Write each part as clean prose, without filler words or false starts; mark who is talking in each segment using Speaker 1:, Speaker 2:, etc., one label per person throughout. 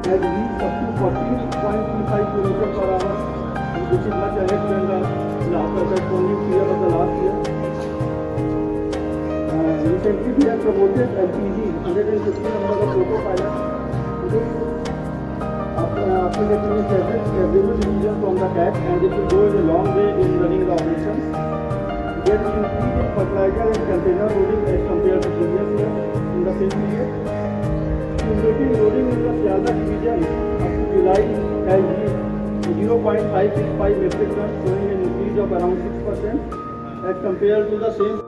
Speaker 1: has reached up to 14.25 km per hour, which is much ahead than the corresponding period of the last year. Recently, we have promoted LPG 150 number of Proto Pilot. This, after getting its favorable decision from the CAT, and this will go a long way in running the operations. There is increase in fertilizer and container loading as compared to previous year in the same period. Cumulative loading in the Sialda division up to July has reached 0.565 metric tons, showing an increase of around 6% as compared to the same.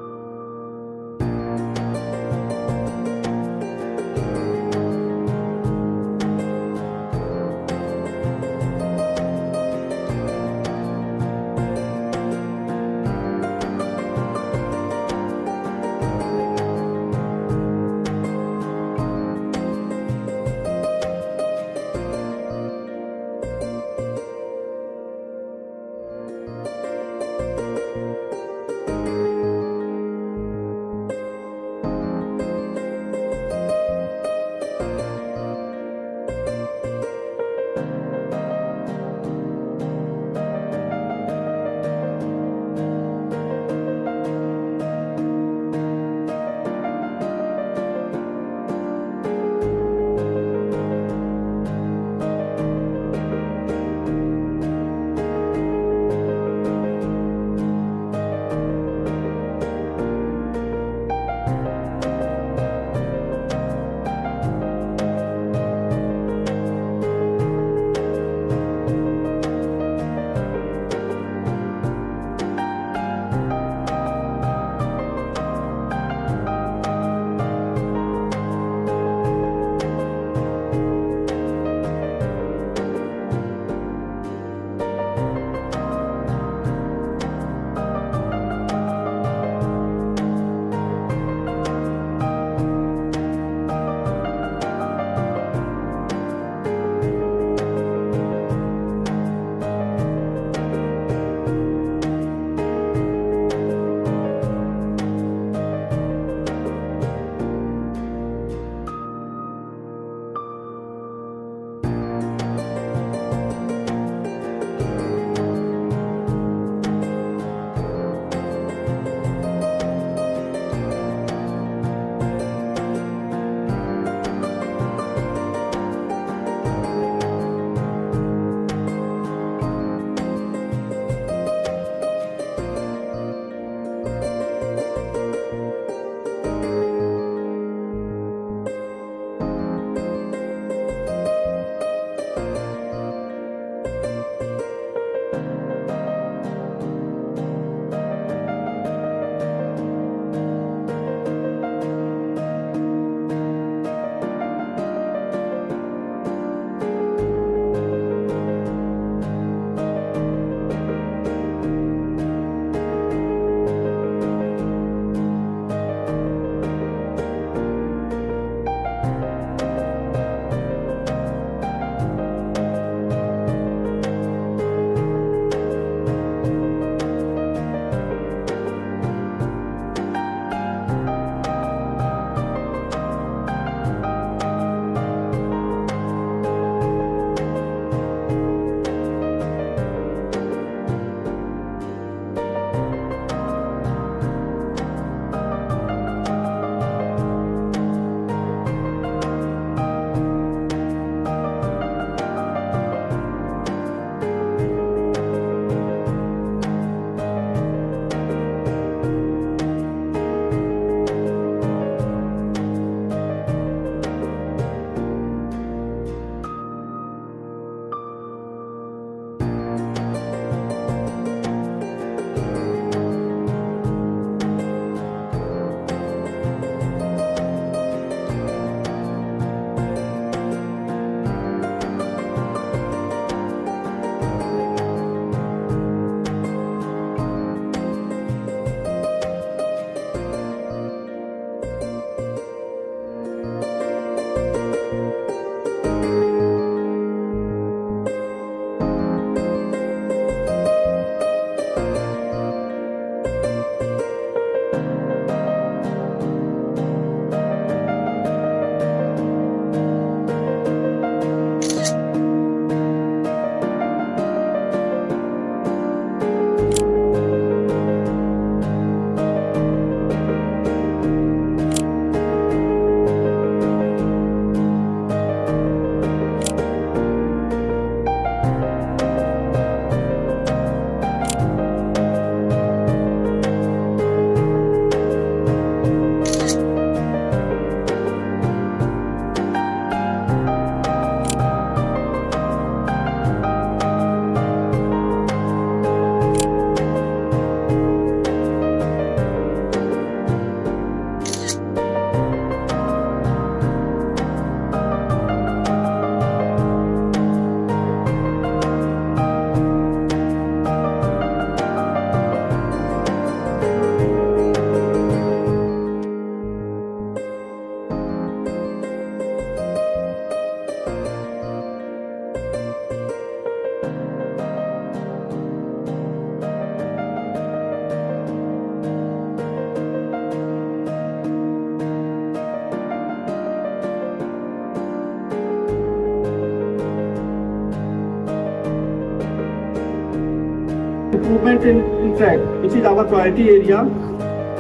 Speaker 1: improvement in track, which is our priority area.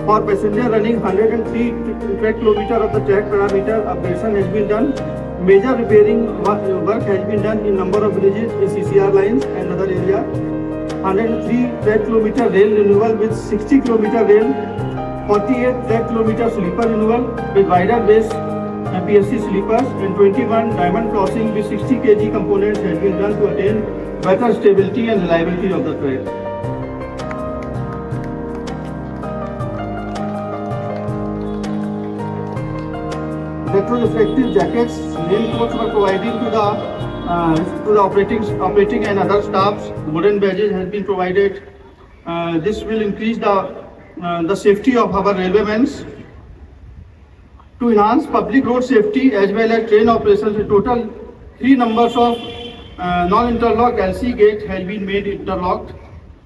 Speaker 1: For passenger running 103 track kilometer of the track parameter, upgradation has been done. Major repairing work has been done in number of villages in CCR lines and other areas. 103 track kilometer rail renewal with 60 kilometer rail, 48 track kilometer sleeper renewal with wider base PSC sleepers, and 21 diamond crossing with 60 kg components has been done to attain better stability and reliability of the track. Retroreflective jackets, raincoats were provided to the operating and other staffs. Wooden badges has been provided. This will increase the safety of our railwaymen. To enhance public road safety as well as train operations, a total 3 numbers of non-interlocked LC gate has been made interlocked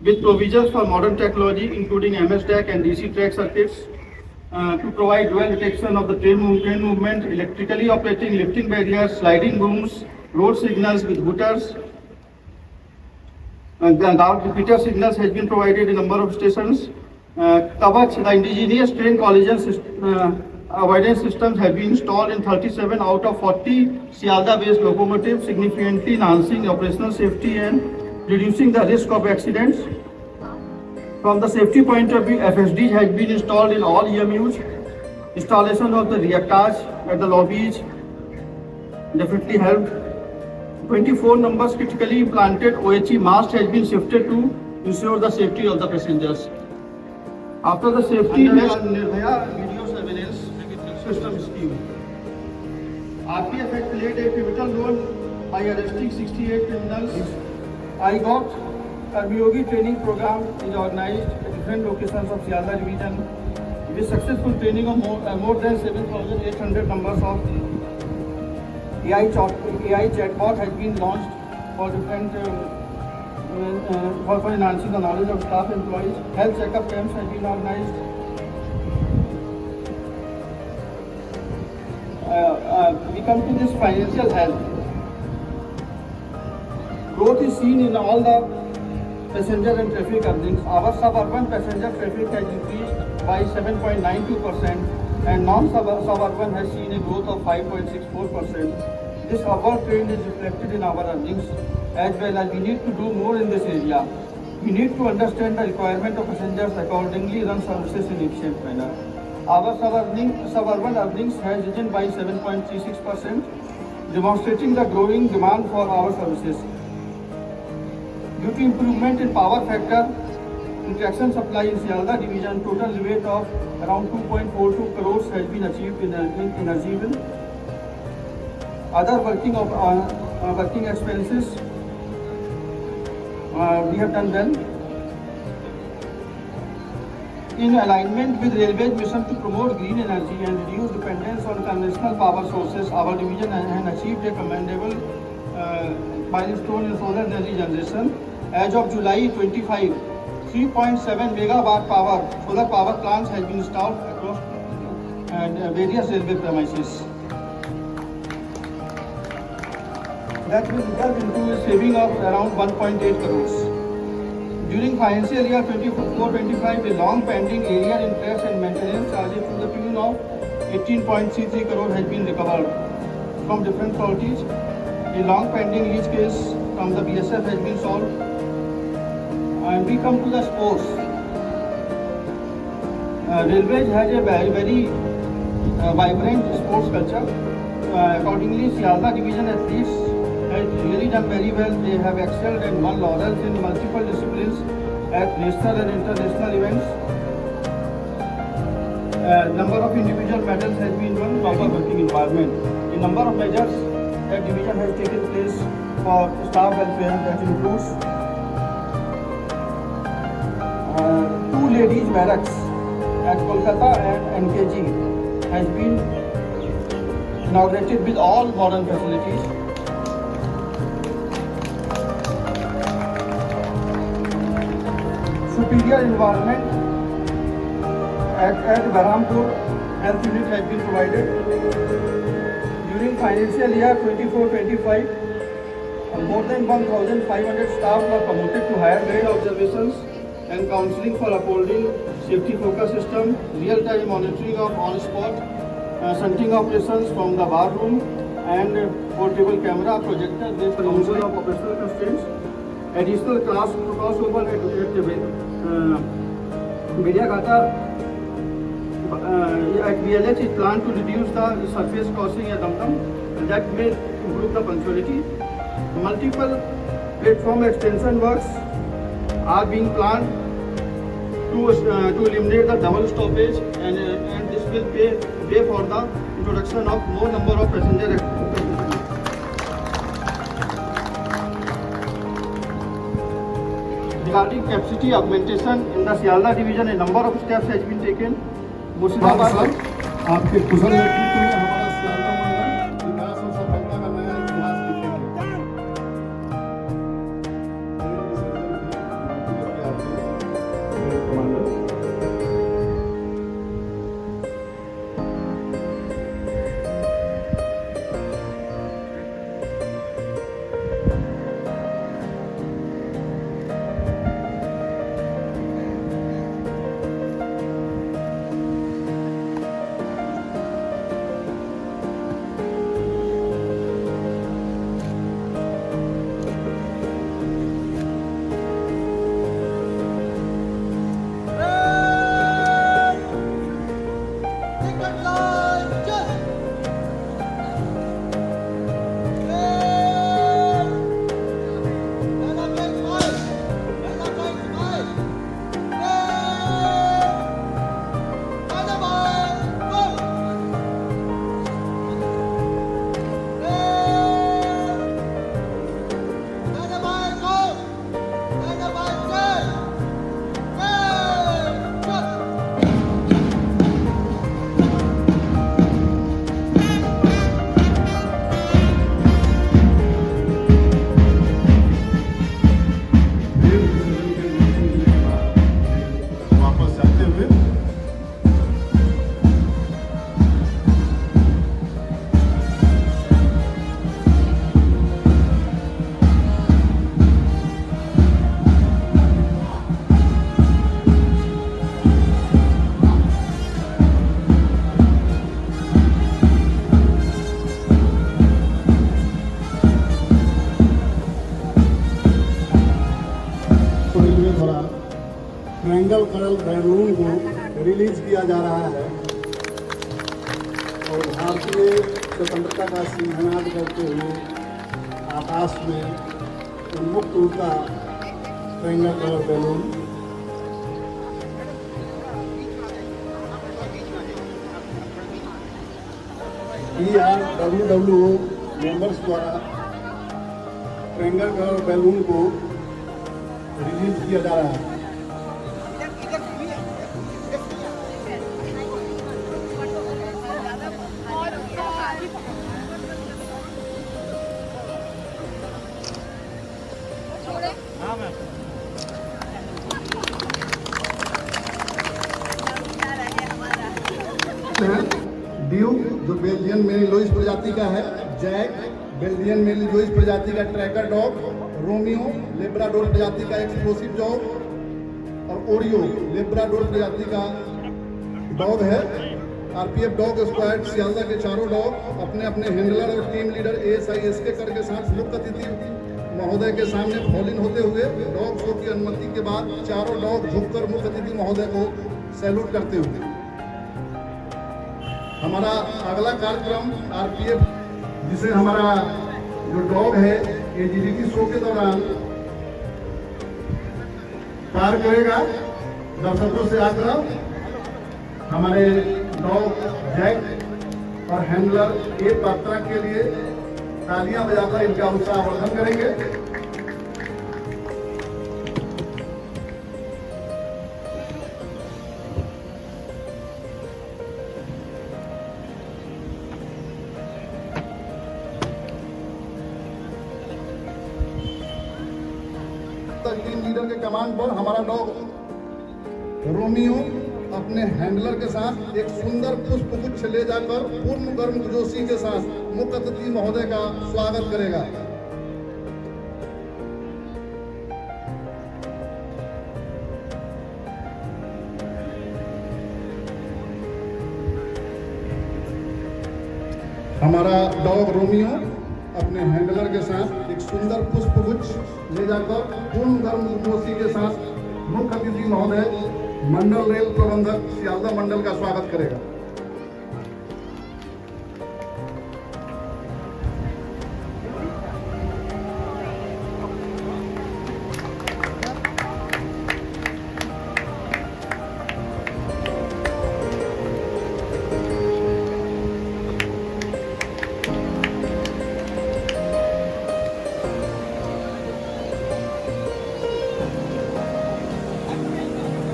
Speaker 1: with provisions for modern technology including MS track and DC track circuits to provide dual detection of the train movement, electrically operating lifting barriers, sliding booms, road signals with hooters. Guard repeater signals has been provided in a number of stations. Kavach, the indigenous train collision avoidance systems have been installed in 37 out of 40 Sialda-based locomotives, significantly enhancing operational safety and reducing the risk of accidents. From the safety point of view, FSD has been installed in all EMUs. Installation of the reactors at the lobbies definitely helped. 24 numbers critically implanted OHE mast has been shifted to ensure the safety of the passengers. After the safety, Nirbhaya video surveillance system scheme. RPF had played a pivotal role by arresting 68 criminals. IGOT Karmiyogi training program is organized at different locations of Sialda division with successful training of more than 7,800 numbers of AI chatbot has been launched for different for enhancing the knowledge of staff employees. Health checkup camps have been organized. We come to this financial health. Growth is seen in all the passenger and traffic earnings. Our suburban passenger traffic has increased by 7.92% and non-suburban has seen a growth of 5.64%. This upward trend is reflected in our earnings as well as we need to do more in this area. We need to understand the requirement of passengers, accordingly run services in efficient manner. Our suburban earnings has risen by 7.36%, demonstrating the growing demand for our services. Due to improvement in power factor, in traction supply in Sialda division, total rebate of around 2.42 crores has been achieved in Energyville. Other working expenses, we have done well. In alignment with Railway's mission to promote green energy and reduce dependence on conventional power sources, our division has achieved a commendable milestone in solar energy generation. As of July 25, 3.7 megawatt power solar power plants has been installed across various railway premises. That will result into a saving of around 1.8 crores. During financial year 24-25, a long pending area interest and maintenance charges to the tune of 18.33 crore has been recovered from different authorities. A long pending lease case from the BSF has been solved. And we come to the sports. Railways has a very vibrant sports culture. Accordingly, Sialda division athletes has really done very well. They have excelled and won laurels in multiple disciplines at national and international events. Number of individual medals has been won. Proper working environment. A number of measures that division has taken place for staff welfare that includes 2 ladies barracks at Kolkata and NKG has been inaugurated with all modern facilities. Superior environment at Bahrampur health unit has been provided. During financial year 24-25, More than 1,500 staff were promoted to higher grade observations and counseling for upholding safety focus system, real-time monitoring of on-spot shunting operations from the bar room, and portable camera projector based removal of operational constraints. Additional crossover at Mediagata at VLH is planned to reduce the surface crossing at Dum that may improve the punctuality. Multiple platform extension works are being planned to eliminate the double stoppage, and this will pay for the introduction of more number of passenger. Regarding capacity augmentation in the Sialda division, a number of steps has been taken. Murshidabad,
Speaker 2: आपके कुशल नेतृत्व में हमारा सियालदा मंडल विकास और सफलता का नया इतिहास लिखेगा। ट्रायंगल कलर बैलून को रिलीज किया जा रहा है और भारतीय स्वतंत्रता का सिंहनाद करते हुए आकाश में उन्मुक्त उड़ता triangle colour balloon WWO members द्वारा ट्रायंगल कलर बैलून को रिलीज किया जा रहा है। ड्यूक जो बेल्जियन मेरी लोइस प्रजाति का है, जैक बेल्जियन मेरी लोइस प्रजाति का ट्रैकर डॉग, रोमियो लेब्राडोर प्रजाति का एक्सप्लोसिव डॉग और ओरियो लेब्राडोर प्रजाति का डॉग है। आरपीएफ डॉग स्क्वाड सियालदा के चारों डॉग अपने अपने हैंडलर और टीम लीडर ASI SK कर के साथ मुख्य अतिथि महोदय के सामने फॉलिन होते हुए डॉग शो की अनुमति के बाद चारों डॉग झुककर मुख्य अतिथि महोदय को सैल्यूट करते हुए हमारा अगला कार्यक्रम आरपीएफ जिसे हमारा जो डॉग है एजीडीटी शो के दौरान पार करेगा। दर्शकों से आग्रह, हमारे डॉग जैक और हैंडलर ए पात्रा के लिए तालियां बजाकर इनका उत्साहवर्धन करेंगे। टीम लीडर के कमांड पर हमारा डॉग रोमियो अपने हैंडलर के साथ एक सुंदर पुष्प गुच्छ ले जाकर पूर्ण गर्मजोशी के साथ मुख्य अतिथि महोदय का स्वागत करेगा। हमारा डॉग रोमियो अपने हैंडलर के साथ एक सुंदर पुष्पगुच्छ ले जाकर पूर्ण धर्मोशी के साथ मुख्य अतिथि महोदय मंडल रेल प्रबंधक सियालदह मंडल का स्वागत करेगा।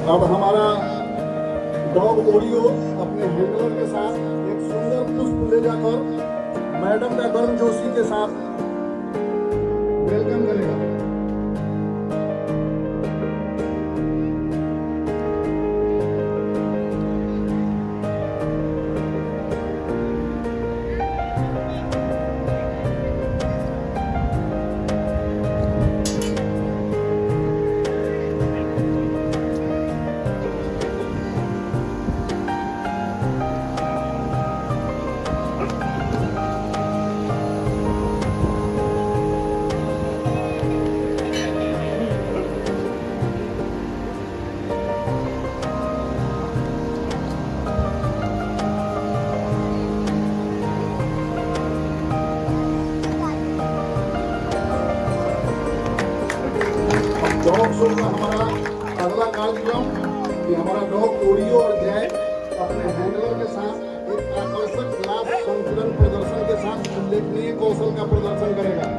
Speaker 2: अब हमारा डॉग ओरियो अपने हैंडलर के साथ एक सुंदर पुष्प ले जाकर मैडम का गर्मजोशी के साथ वेलकम करेगा। डॉग शो का हमारा अगला कार्यक्रम कि हमारा डॉग ओरियो और जैक अपने हैंडलर के साथ एक आकर्षक क्लास संतुलन प्रदर्शन के साथ उल्लेखनीय कौशल का प्रदर्शन करेगा।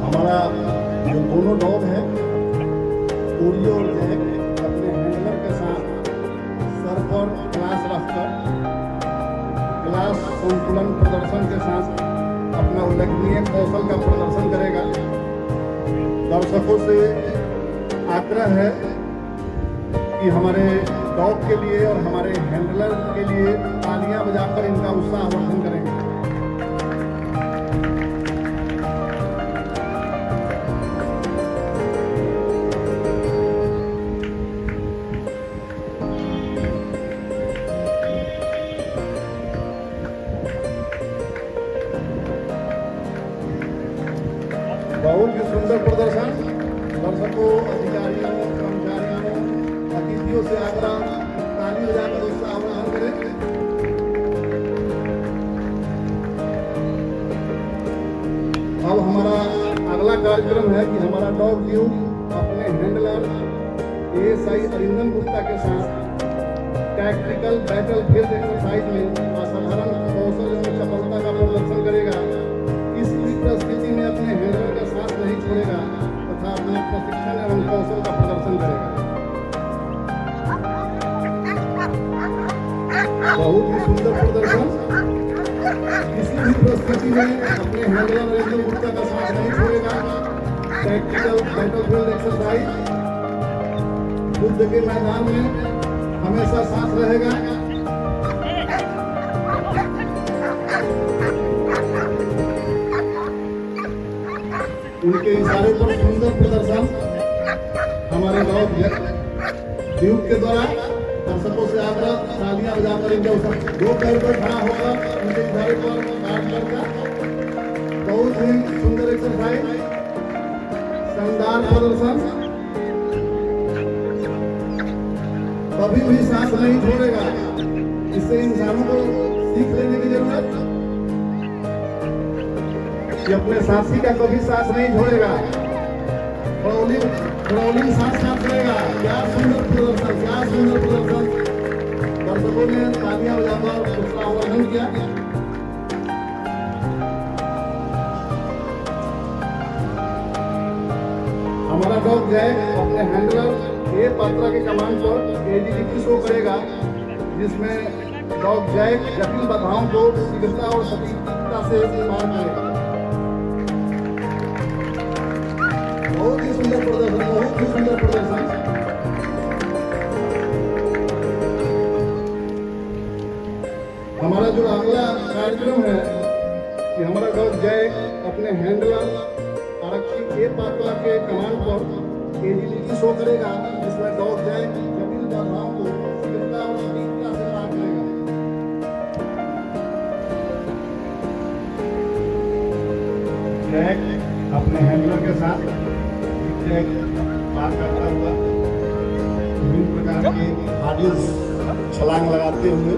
Speaker 2: हमारा जो दोनों डॉग हैं ओरियो और जैक अपने हैंडलर के साथ सर पर क्लास रखकर क्लास संतुलन प्रदर्शन के साथ अपना उल्लेखनीय कौशल का प्रदर्शन करेगा। दर्शकों से आग्रह है कि हमारे डॉग के लिए और हमारे हैंडलर के लिए तालियां बजाकर इनका उत्साहवर्धन करेंगे। बहुत ही सुंदर प्रदर्शन। दर्शकों, अधिकारियों, कर्मचारियों, अतिथियों से आग्रह ताली बजाकर उत्साहवर्धन करें। अब हमारा अगला कार्यक्रम है कि हमारा डॉग ड्यू अपने हैंडलर ASI अरिंदम गुप्ता के साथ टैक्टिकल बैटल फील्ड एक्सरसाइज में असाधारण कौशल एवं सफलता का प्रदर्शन करेगा। इस परिस्थिति में अपने हैंडलर का साथ नहीं छोड़ेगा तथा अपने प्रशिक्षण एवं कौशल का प्रदर्शन करेगा। बहुत ही सुंदर प्रदर्शन। किसी भी परिस्थिति में अपने हैंडलर अरिंदम गुप्ता का साथ नहीं छोड़ेगा। टैक्टिकल बैटल फील्ड एक्सरसाइज युद्ध के मैदान में हमेशा साथ रहेगा। उनके इशारे पर सुंदर प्रदर्शन हमारे डॉग ड्यूक के द्वारा दर्शकों से आग्रह तालियां बजाकर इनके दो पैर पर खड़ा होकर उनके इशारे पर काट करका बहुत ही सुंदर एक्सरसाइज, शानदार प्रदर्शन। कभी भी सांस नहीं छोड़ेगा। इससे इंसानों को सीख लेने की जरूरत कि अपने साथी का कभी सांस नहीं छोड़ेगा। फ्राउलिंग सांस ना छोड़ेगा। क्या सुंदर प्रदर्शन, क्या सुंदर प्रदर्शन। दर्शकों ने तालियां बजाकर उत्साहवर्धन किया। हमारा डॉग जैक अपने हैंडलर ए पात्रा के कमांड पर एजीडीपी शो करेगा, जिसमें डॉग जैक जटिल बाधाओं को शीघ्रता और सटीकता से पार करेगा। बहुत ही सुंदर प्रदर्शन, बहुत ही सुंदर प्रदर्शन। हमारा जो अगला कार्यक्रम है कि हमारा डॉग जैक अपने हैंडलर आरक्षी के पापा के कमांड पर एजीपीटी शो करेगा, जिसमें डॉग जैक जटिल बाधाओं को शीघ्रता और सटीकता से पार करेगा। जैक अपने हैंडलर के साथ जैक पार करता हुआ विभिन्न प्रकार के हार्डिल्स छलांग लगाते हुए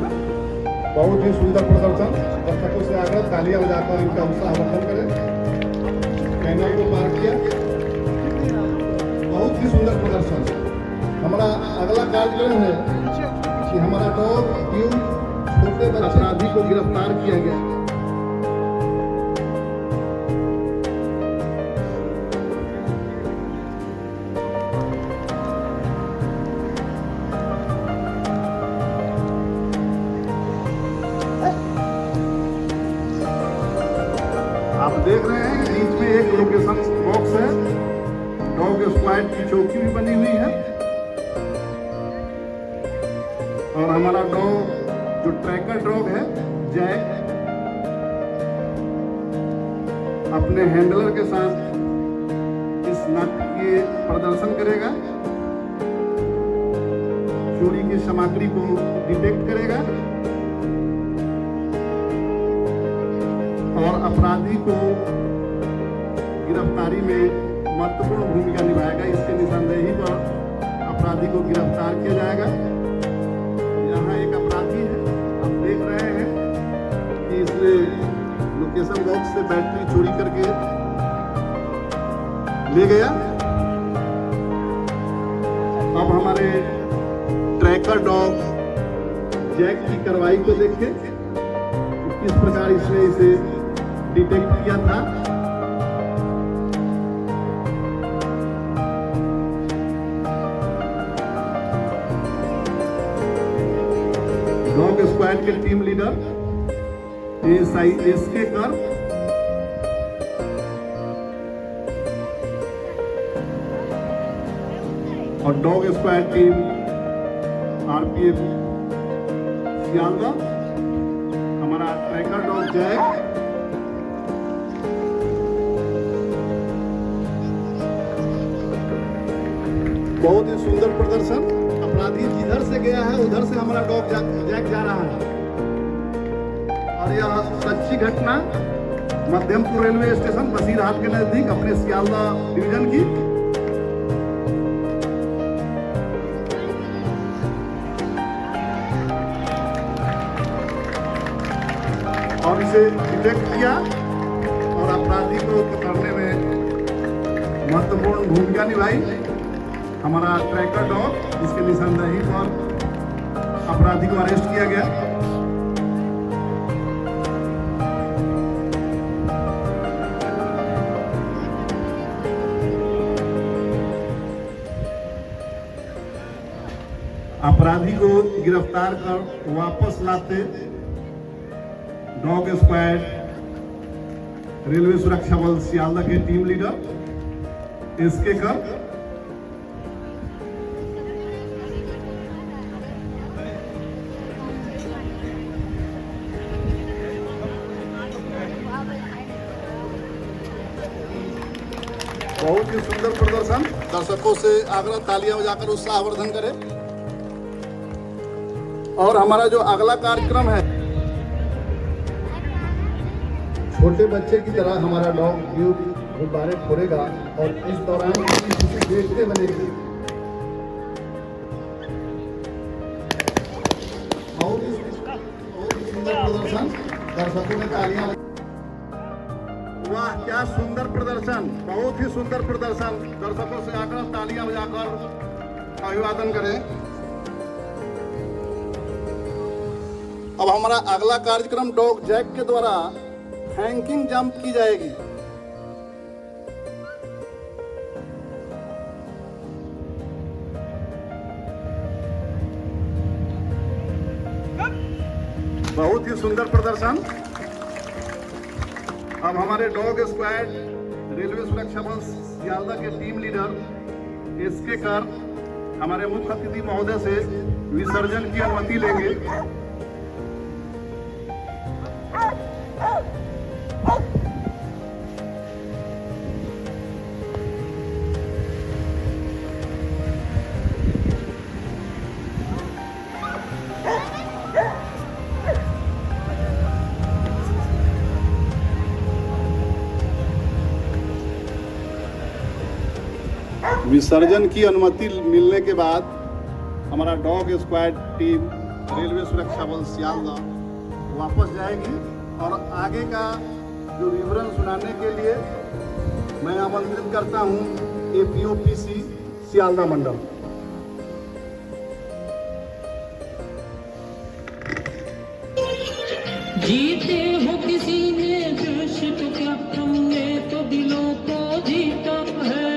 Speaker 2: बहुत ही सुंदर प्रदर्शन। दर्शकों से आग्रह तालियां बजाकर इनका उत्साहवर्धन करें। कैनल को पार किया, बहुत ही सुंदर प्रदर्शन। हमारा अगला कार्यक्रम है कि हमारा डॉग छोटे बच्चे अपराधी को गिरफ्तार किया गया। आप देख रहे हैं बीच में एक लोकेशन बॉक्स है, डॉग स्क्वाड की चौकी भी बनी हुई है और हमारा डॉग जो ट्रैकर डॉग है जैक अपने हैंडलर के साथ इस नाटक के प्रदर्शन करेगा, चोरी की सामग्री को डिटेक्ट करेगा और अपराधी को गिरफ्तारी में महत्वपूर्ण भूमिका निभाएगा। इसके निशानदेही पर अपराधी को गिरफ्तार किया जाएगा। यहाँ एक अपराधी है, आप देख रहे हैं कि इसने लोकेशन बॉक्स से बैटरी चोरी करके ले गया। अब हमारे ट्रैकर डॉग जैक की कार्रवाई को देखें, किस प्रकार इसने इसे डिटेक्ट किया था। डॉग स्क्वाड के टीम लीडर एएसआई एसके कर और dog squad team RPF Sealdah, हमारा ट्रैकर डॉग जैक बहुत ही सुंदर प्रदर्शन। अपराधी जिधर से गया है उधर से हमारा डॉग जैक जा रहा है और यह सच्ची घटना मध्यमपुर रेलवे स्टेशन बसीरहाट के नजदीक अपने सियालदह डिवीजन की। और इसे डिटेक्ट किया और अपराधी को पकड़ने में महत्वपूर्ण भूमिका निभाई हमारा ट्रैकर डॉग, जिसके निशानदेही पर अपराधी को अरेस्ट किया गया। अपराधी को गिरफ्तार कर वापस लाते डॉग स्क्वाड रेलवे सुरक्षा बल सियालदह के टीम लीडर एसके कर बहुत ही सुंदर प्रदर्शन। दर्शकों से आग्रह तालियां बजाकर उत्साहवर्धन करें। और हमारा जो अगला कार्यक्रम है, छोटे बच्चे की तरह हमारा डॉग गुब्बारे फोड़ेगा और इस दौरान उसे देखते बनेगी। बहुत ही सुंदर प्रदर्शन, दर्शकों ने तालियां। वाह, क्या सुंदर प्रदर्शन, बहुत ही सुंदर प्रदर्शन। दर्शकों से आकर तालियां बजाकर अभिवादन करें। अब हमारा अगला कार्यक्रम डॉग जैक के द्वारा हैंगिंग जंप की जाएगी। बहुत ही सुंदर प्रदर्शन। अब हमारे डॉग स्क्वाड रेलवे सुरक्षा बल सियालदा के टीम लीडर SK कर हमारे मुख्य अतिथि महोदय से विसर्जन की अनुमति लेंगे। विसर्जन की अनुमति मिलने के बाद हमारा डॉग स्क्वाड टीम रेलवे सुरक्षा बल सियालदा वापस जाएगी और आगे का जो विवरण सुनाने के लिए मैं आमंत्रित करता हूं APOPC सियालदा मंडल।
Speaker 3: जीते हो किसी ने देश तो क्या हमने तो दिलों को जीता है।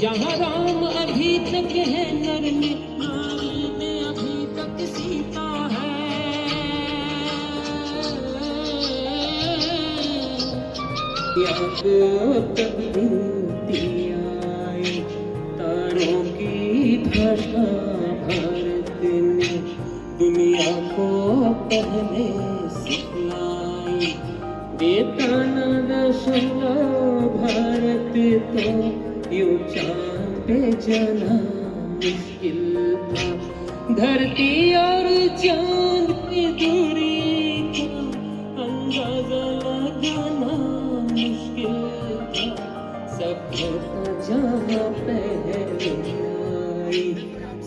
Speaker 3: यहाँ राम अभी तक है नर में, नारी में अभी तक सीता है। याद तब गिनती आई तारों की भाषा भारत ने दुनिया को पहले सिखलाई। बेताना दशला भारत तो यूं चांद पे जाना मुश्किल था। धरती और चांद की दूरी का अंदाजा लगाना मुश्किल था। सभ्यता जहाँ पहले आई,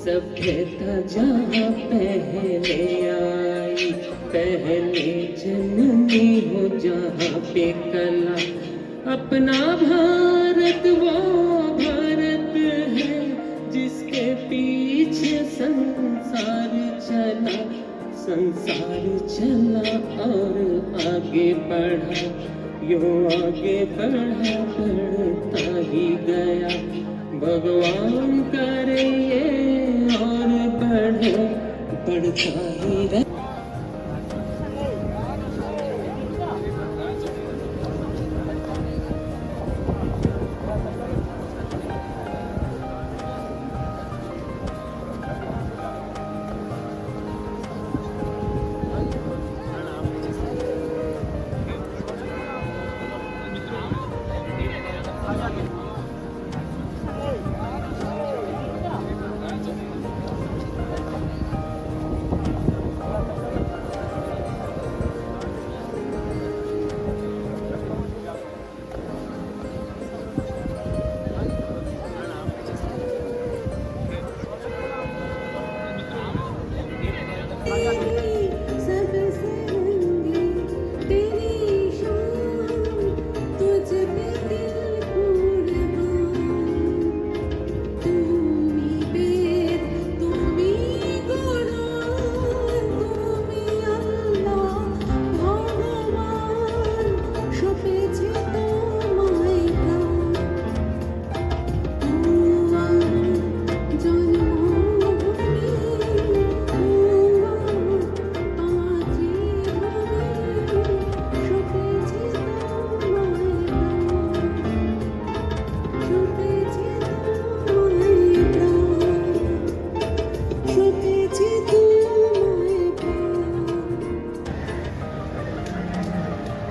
Speaker 3: सभ्यता जहाँ पहले आई, पहले जननी हो जहाँ पे कला। अपना भारत वो भारत है जिसके पीछे संसार चला, संसार चला और आगे बढ़ा। यूं आगे बढ़ा बढ़ता ही गया, भगवान करे ये और बढ़े बढ़ता ही रहे।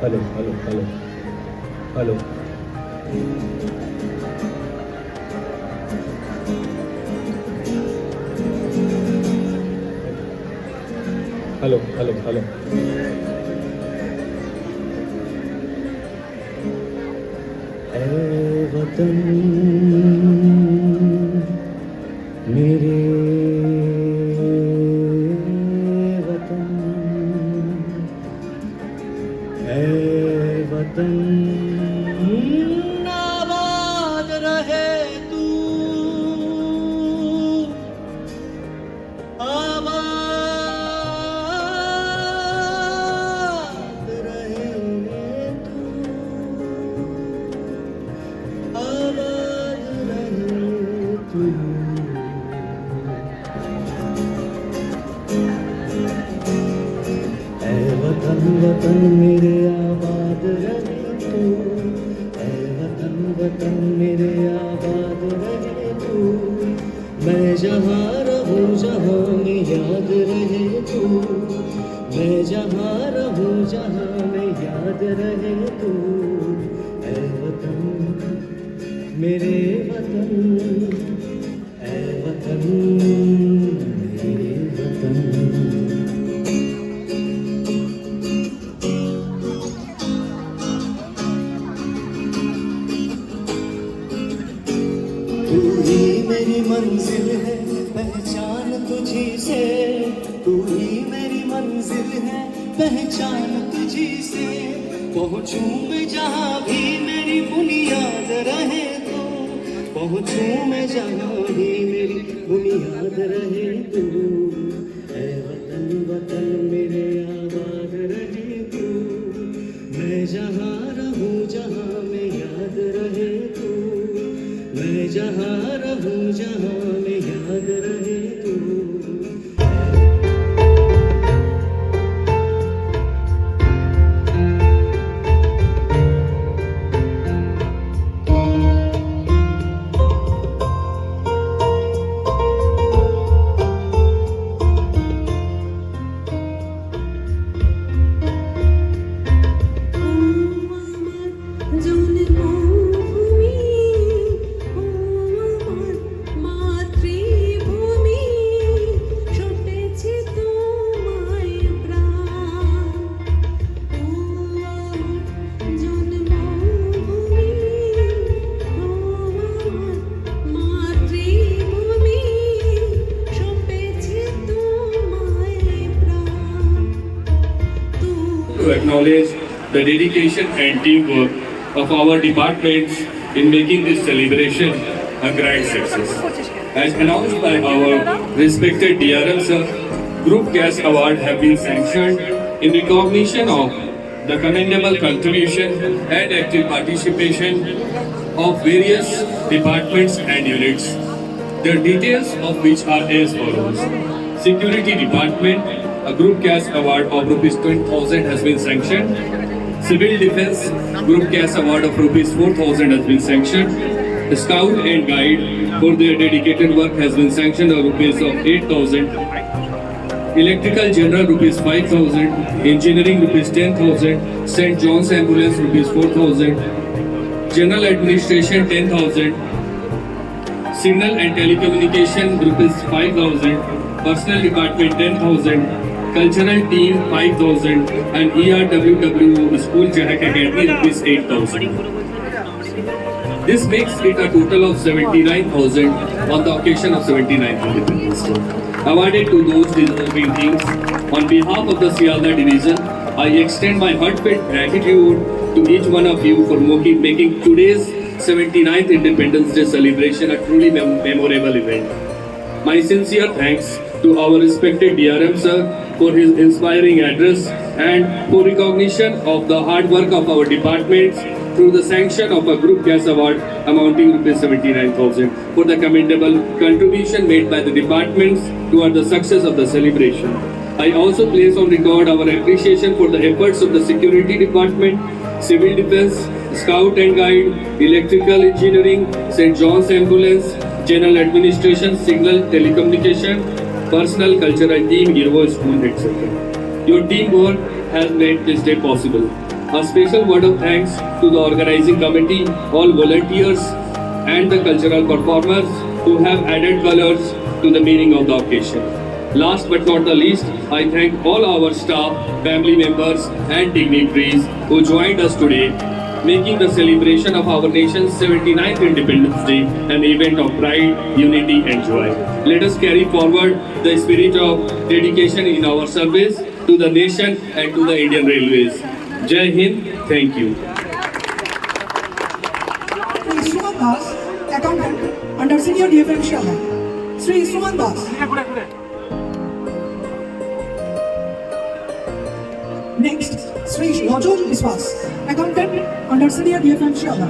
Speaker 1: Hello hello hello hello hello hello hello ऐ वतन मेरे वतन, ऐ वतन आबाद रहे तू, आबाद रहे तू, आबाद रहे तू।
Speaker 4: वतन मेरे आबाद रहे तू, ऐ वतन वतन मेरे आबाद रहे तू, मैं जहाँ रहूँ जहाँ में याद रहे तू, मैं जहाँ रहूँ जहाँ में याद रहे तू, ऐ वतन मेरे वतन, ऐ वतन मेरे वतन। तू ही मेरी मंजिल है पहचान तुझी से, तू ही मेरी मंजिल है पहचान तुझी से, पहुँचूं मैं जहाँ भी मेरी बुनियाद रहे तो, पहुँचूं मैं जहाँ भी मेरी बुनियाद रहे तू, ऐ वतन वतन मेरे आबाद रहे तू, मैं जहाँ रहूँ जहाँ में याद रहे तू, मैं जहाँ रहूँ जहाँ में याद रहे तू।
Speaker 5: To acknowledge the dedication and teamwork of our departments in making this celebration a grand success. As announced by our respected DRM sir, Group Gas Award have been sanctioned in recognition of the commendable contribution and active participation of various departments and units, the details of which are as follows. Security Department, a Group Gas Award of Rs 20,000 has been sanctioned. Civil Defence, Group Gas Award of Rs 4,000 has been sanctioned. Scout and Guide for their dedicated work has been sanctioned of Rs 8,000. Electrical General Rs 5,000. Engineering Rs 10,000. St. John's Ambulance Rs 4,000. General Administration 10,000. Signal and Telecommunication Rs 5,000. Personal Department 10,000. Cultural Team 5,000 and ERWW School Jahak Academy Rs 8,000. This makes it a total of 79,000 on the occasion of 79th Independence Day, awarded to those deserving teams. On behalf of the Sialda Division, I extend my heartfelt gratitude to each one of you for making today's 79th Independence Day celebration a truly memorable event. My sincere thanks to our respected DRM sir for his inspiring address and for recognition of the hard work of our departments through the sanction of a Group Gas Award amounting to 79,000 for the commendable contribution made by the departments toward the success of the celebration. I also place on record our appreciation for the efforts of the Security Department, Civil Defence, Scout and Guide, Electrical Engineering, St. John's Ambulance, General Administration, Signal, Telecommunication, Personal, Cultural Team, Irvo School, etc. Your teamwork has made this day possible. A special word of thanks to the organizing committee, all volunteers and the cultural performers who have added colors to the meaning of the occasion. Last but not the least, I thank all our staff, family members and dignitaries who joined us today, making the celebration of our nation's 79th Independence Day an event of pride, unity and joy. Let us carry forward the spirit of dedication in our service to the nation and to the Indian Railways. Jai Hind, thank you.
Speaker 6: Sri Suman Das, accountant under Senior DFM Sharma. Sri Suman Das. Next, Sri Rajol Biswas, accountant under Senior DFM Sharma.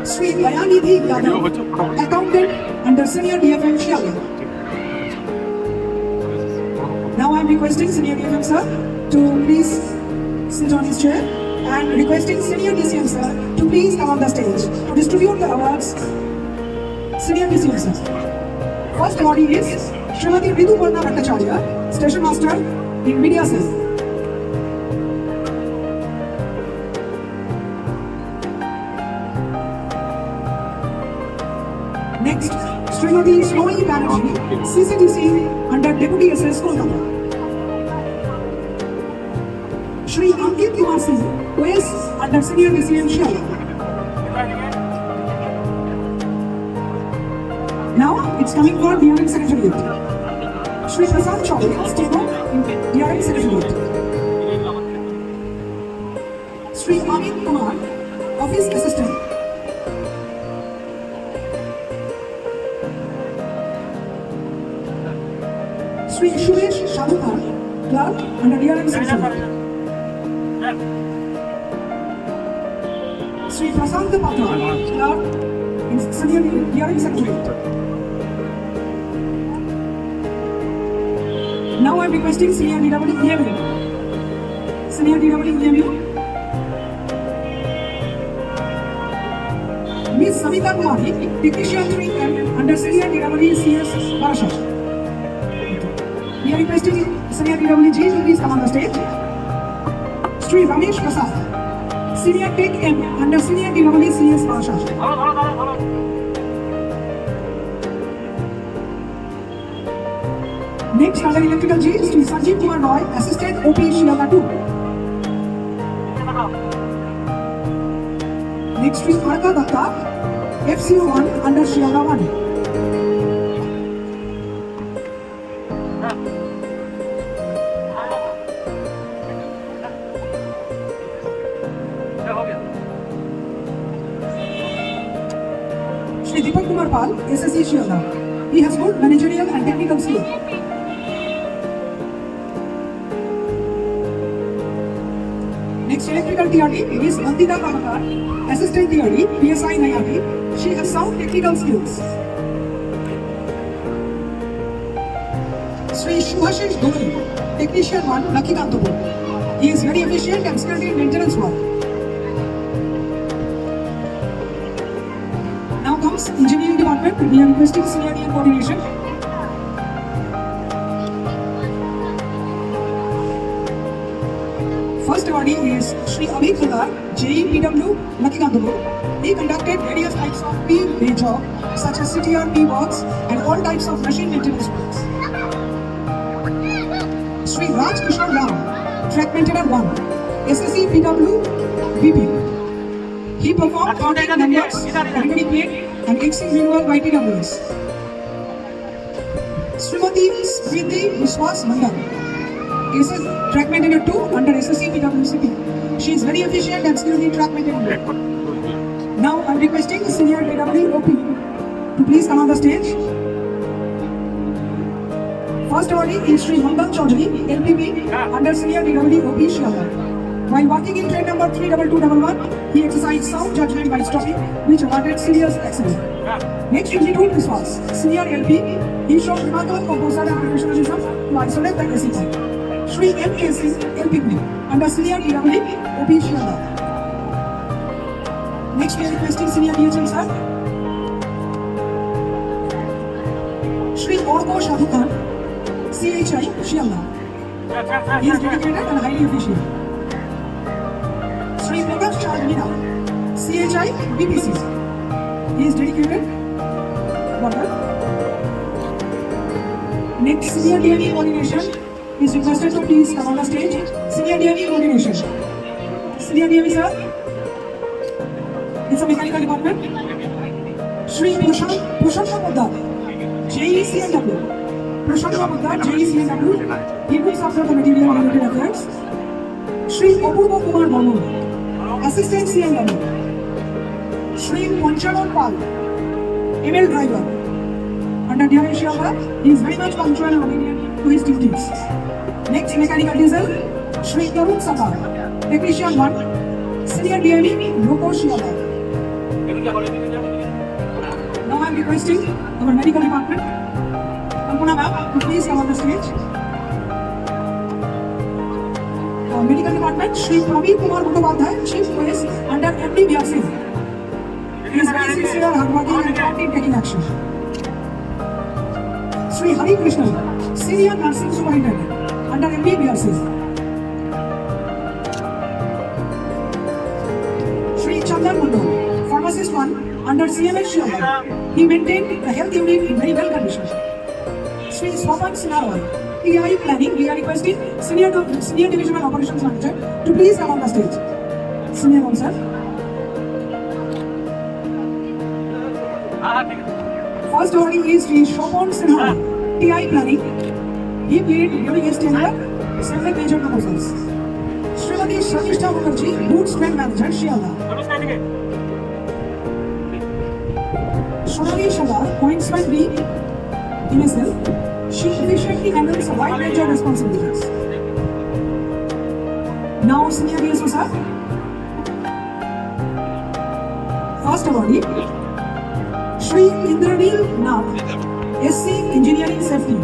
Speaker 6: Sri Dayanidhi Yadav, accountant under Senior DFM Sharma. Now I am requesting Senior DFM sir to please sit on his chair and requesting Senior DCM sir to please come on the stage to distribute the awards. Senior DCM sir. First awardee is Srimati Ritu Varna Bhattacharya, Station Master in Media Cell. Next, Srimati Shlomi Banerjee, CCTC under Deputy SS Kolkata. Shri Ankit Kumar Singh, OS under Senior DCM Shiala. Now it's coming for DRM Secretariat. Shri Prasad Chaudhary, Steno in DRM Secretariat. Shri Amit Kumar, Office Assistant. Shri Suresh Shadukar, Clerk under DRM Secretariat. Shri Prasant Patra, Clerk in Senior DRM Secretariat. Now I am requesting Senior DWEMU. Senior DWEMU. Miss Savita Kumari, Technician 3M under Senior DWCS Parashar. We are requesting Senior DWG to please come on the stage. Shri Ramesh Prasad, Senior Tech M under Senior DWCS Parashar. Next under Electrical G, Shri Sanjeev Kumar Roy, Assistant OP Shiala 2. Next Shri Arka Datta, FCO1 under Shiala 1. Shri Deepak Kumar Pal, SSC Shiala. He has good managerial and technical skill. Next electrical TRD is Vandita Kamakar, Assistant TRD, PSI Nayati. She has sound technical skills. Sri Shubhashish Dhoni, Technician 1, Lakikantapur. He is very efficient and skilled in maintenance work. Now comes Engineering Department. We are requesting seniority and coordination. First awardee is Shri Abhi Khadar, JE PW, Lakikantapur. He conducted various types of P-way job such as CTR, P-works and all types of machine maintenance works. Shri Raj Kishore Ram, Track Maintainer 1, SSC PW, BP. He performed contact numbers, category plate and exit renewal by TWS. Srimati Smriti Vishwas Mandal, Track Maintainer 2 under SSC PWCP. She is very efficient and skilled in track maintenance. Now I am requesting Senior DWOP to please come on the stage. First awardee is Shri Mangal Chaudhary, LPP under Senior DWOP Shiala. While working in train number 32211, he exercised sound judgment by stopping, which awarded serious accident. Next institute is was Senior LP. He showed remarkable composure and professionalism to isolate the AC pipe. Shri M.K. Singh, LPP under Senior DWOP Shiala. Next we are requesting Senior DHM sir. Shri Orko Shadhu Khan, CHI Shiala. He is dedicated and highly efficient. Shri Prakash Chand Meena, CHI BPC. He is dedicated. Next, Senior DME coordination is requested to please come on the stage. Senior DME coordination. Senior DME sir. It's a mechanical department. Shri Prashant Poddar, JECNW. Prashant Poddar, JECNW. He looks after the material related affairs. Shri Apurva Kumar Bhamu, Assistant CNW. Shri Panchanon Pal, ML driver. Under DRM Shiala, he is very much punctual and obedient to his duties. Next, mechanical diesel, Shri Tarun Sakar, Technician 1, Senior DME, Loco Shiala. Now I am requesting our medical department, Kampuna ma'am, to please come on the stage. Medical Department, Shri Praveen Kumar Mukhopadhyay, Chief OS under MD BRC. He is very sincere, hardworking and prompt in taking action. Shri Hari Krishnan, Senior Nursing Superintendent under MD BRC. Shri Chandan Mundal, Pharmacist 1 under CMH Shialda. He maintained the health unit in very well condition. Shri Swapan Sinawal, TI Planning, we are requesting Senior Divisional Operations Manager to please come on the stage. Senior Officer. First awardee is Shri Shobhan Sinha, TI Planning. He played during his tenure several major proposals. Srimati Shanishtha Mukherjee, Boot Strength Manager, Shialda. Sonali Shah, Pointsman B, MSL. She efficiently handles a wide range of responsibilities. Now, Senior DSO sir. First awardee, Shri Indranil Nath, SC Engineering Safety.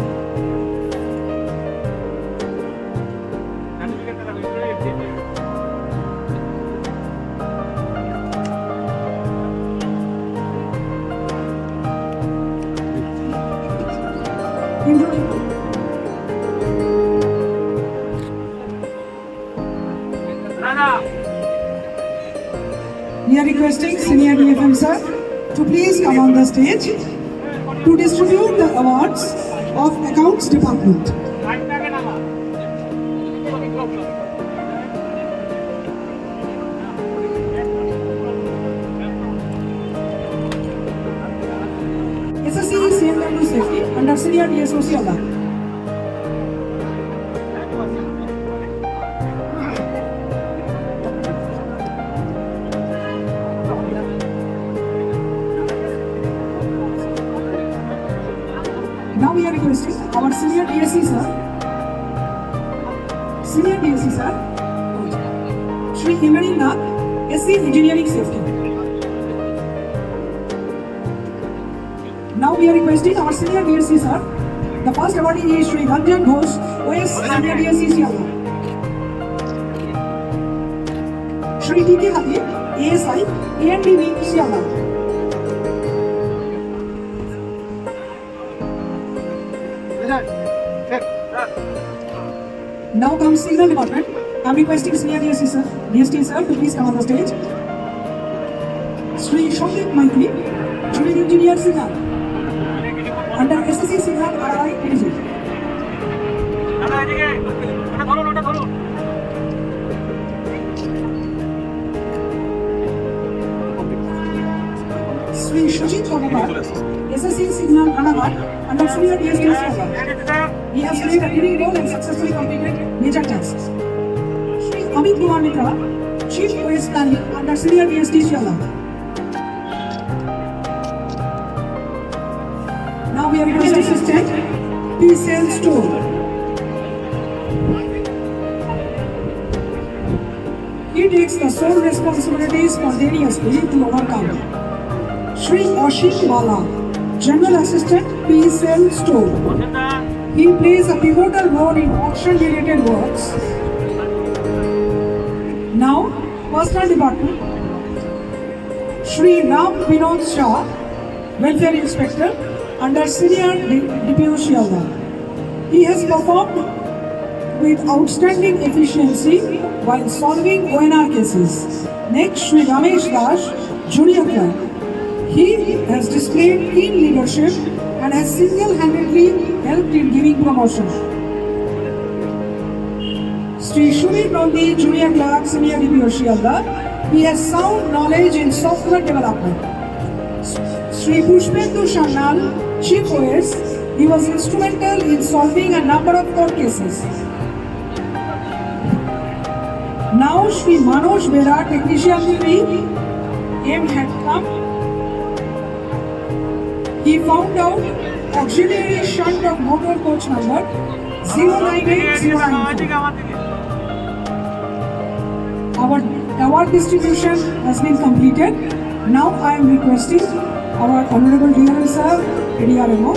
Speaker 6: We are requesting Senior DFM sir to please come on the stage to distribute the awards of Accounts Department. SSC CMW Safety under Senior DSO Shialda. Now we are requesting our Senior DSC sir, Shri Himani Nath, SC Engineering Safety. Now we are requesting our Senior DSC sir. The first awardee is Shri Ranjan Ghosh, OS Senior DSC Shialda. Shri TK Hati, ASI, ANDV Shialda. Now comes Signal Department. I am requesting Senior DST sir to please come on the stage. Shri Shobhit Maitri, Junior Engineer Signal under SSC Signal RI Division. Shri Shajit Pogapar, SSC Signal Ranaghat under Senior DST Shialda. He has played a leading role and successfully completed major tasks. Shri Amit Kumar Mitra, Chief OS Planning under Senior DST Shialda. Now we are requesting Assistant P-Cell Store. He takes the sole responsibility spontaneously to overcome. Shri Ashik Bala, General Assistant P-Cell Store. He plays a pivotal role in auction-related works. Now, Personal Department. Shri Ram Vinod Shah, Welfare Inspector under Senior DPO Shialda. He has performed with outstanding efficiency while solving ONR cases. Next, Shri Ramesh Das, Junior Clerk. He has displayed keen leadership and has single-handedly helped in giving promotion. Shri Shumir Nandi, Junior Clerk, Senior DPO Shialda. He has sound knowledge in software development. Shri Pushpendu Sharnal, Chief OS. He was instrumental in solving a number of court cases. Now Shri Manoj Bera, Technician 3, M had come. He found out auxiliary shunt of motor coach number 098094. Our award distribution has been completed. Now I am requesting our Honorable DRM Sir, ADRMO,